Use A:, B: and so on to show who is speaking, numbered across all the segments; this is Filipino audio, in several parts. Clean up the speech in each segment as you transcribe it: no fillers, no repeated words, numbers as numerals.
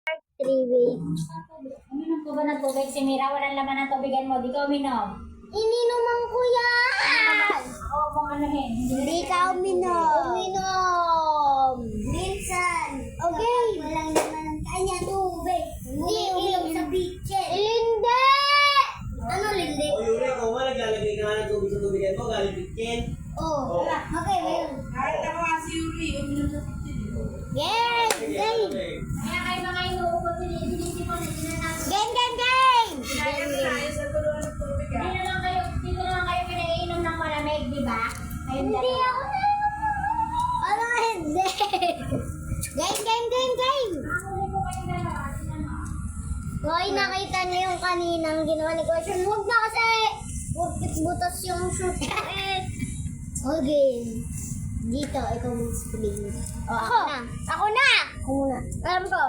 A: Three-way.
B: Uminom ko ba ng tubig? Si Mira, walang laman ng tubigan mo. Di ka uminom.
A: Ininuman ko yan!
B: Oo, kung ano eh.
A: Hindi ka uminom. Uminom.
C: Minsan,
A: Okay.
C: walang naman ng kanya tubig. Hindi uminom sa pitchen.
A: Hindi!
C: Ano, Lindi?
D: O Yuri, ikaw nga naglalagay ka nga ng tubig sa tubigan mo, galing pitkin.
C: Oh, okay, ngayon.
E: Kahit ako nga si Yuri, uminom sa pitchen.
A: Game! Game!
B: Kaya kayo mga inuukot, sinisip ko na sinanabi.
A: Game! Game! Game!
E: Kaya na tayo sa tulungan ng tubig
B: Dito naman kayo pinag-iinom ng malamig, di ba? Kayong
A: Hindi
B: dalawa.
A: ako na. Ano hindi? Game! Game! Game! Game!
B: Nakahuli ko kayong dalawa. Sinama.
A: Hoy, nakita niyo yung kaninang ginawa ni Question. Huwag na kasi! Burkit butas yung shoot ko eh. Okay. Dito, ikaw mag-spring. Ako na! Ako na! Ako muna. Alam ko.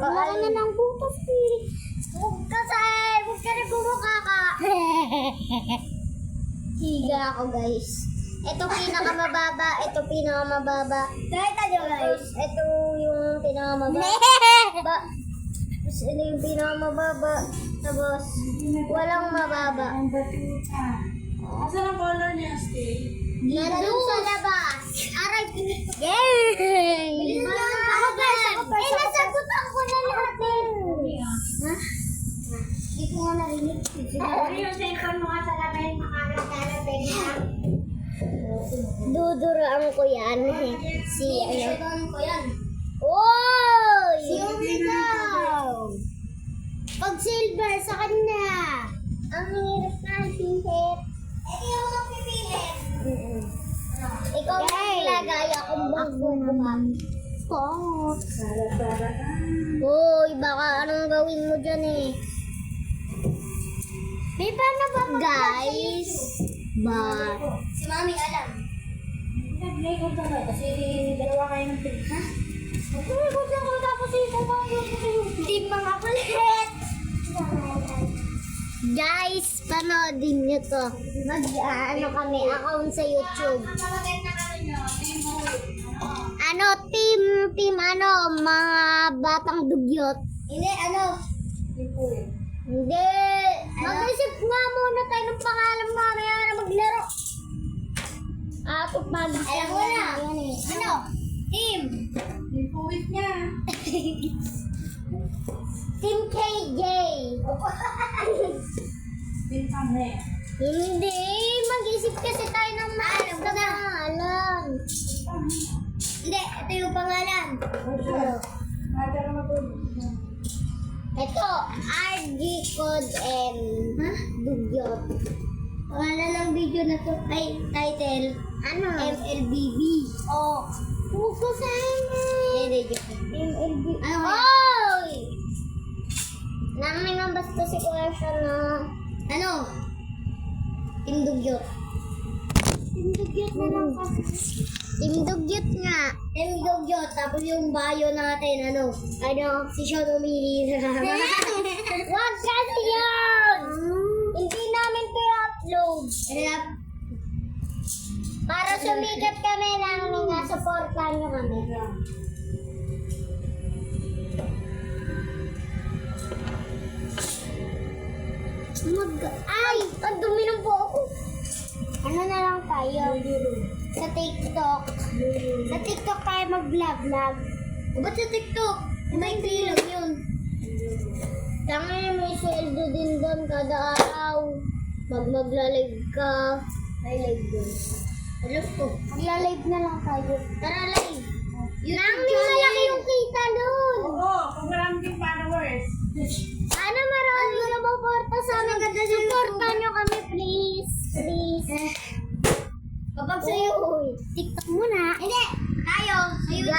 A: Ako na ng butas eh. Huwag ka na bumukha ka. Higa ako guys. Ito pinakamababa. Ito pinakamababa.
C: Kahit ano, guys.
A: Ito yung pinakamababa. Tapos ito yung pinakamababa. Tapos walang mababa.
E: Asan ang color niya, Stay?
A: Nandun sa labas. Aray, Yay!
C: Ako guys, ako first.
A: Eh, nasagutan ko na lahat eh. Ha?
C: Hindi ko nga narinig.
B: Ano yung cellphone mo nga sa lamin? Makalat-kalat, baby ha?
A: Duduraan ko yan. Si ano.
C: Ano ko yan?
A: Oy!
C: Si Yuri daw.
A: Pag silver sa kanya. Ang hirap na hihip.
C: Eh, di ako magpipilit.
A: Ikaw ang lagay akong bangbubuhan. Spot. Uy, baka anong gawin mo dyan eh. May paano ba guys? But,
C: Si Mami alam.
B: Nag-record na ba? Kasi dalawa kayo ng pin. Ha? Nag-record lang ko tapos ikaw ba ang gusto sa YouTube?
A: di mga kulit. Guys, panoodin nyo to. Ano kami, account sa YouTube. Ano, team ano, mga batang dugyot.
C: Hindi, ano?
A: Hindi. Mag-isip nga muna tayo ng pangalan mamaya na maglaro. Pag
C: Alam mo na. Ano? Team.
E: Yung puwit niya.
A: Team KJ.
E: Bintang na eh.
A: Hindi. Mag-isip kasi tayo ng
C: Alam ko na.
A: pangalan.
C: Hindi, ito yung pangalan.
E: Kahit ako matulog.
A: Ito, RG Code and Dugyot.
C: Pangalan ng video na to ay title
A: Ano?
C: MLBB. Oh.
A: Huwag ko sa
C: Hindi, joke.
A: MLB.
C: Ano kaya?
A: Oy! Namin ang basta si question na
C: Ano? Team Dugyot.
A: Team Dugyot na lang kasi. Team Dugyot nga.
C: Team Dugyot. Tapos yung bio natin, ano? Si Sean O'Malley.
A: Wag kasi yun! Hindi namin to upload.
C: Kaya,
A: Para sumikat kami lang nga, supportan nyo kami. Ay! Ang dumi ng buhok ko. Ano na lang tayo? Sa TikTok. Sa TikTok tayo mag-vlog.
C: ba't sa TikTok? May lang yun.
A: Tangin, may sweldo din doon kada araw. Pag magla-live ka, may live doon.
C: Alam ko.
A: Magla-live na lang tayo.
C: Tara, live.
A: Nang malaki yung kita doon.
E: Oo, kung marami ding followers.
A: Sana marami na maporta sa amin. Supportan nyo kami, please. Please.
C: Kapag sa'yo,
A: Uy, TikTok muna.
C: hindi, tayo, sa'yo.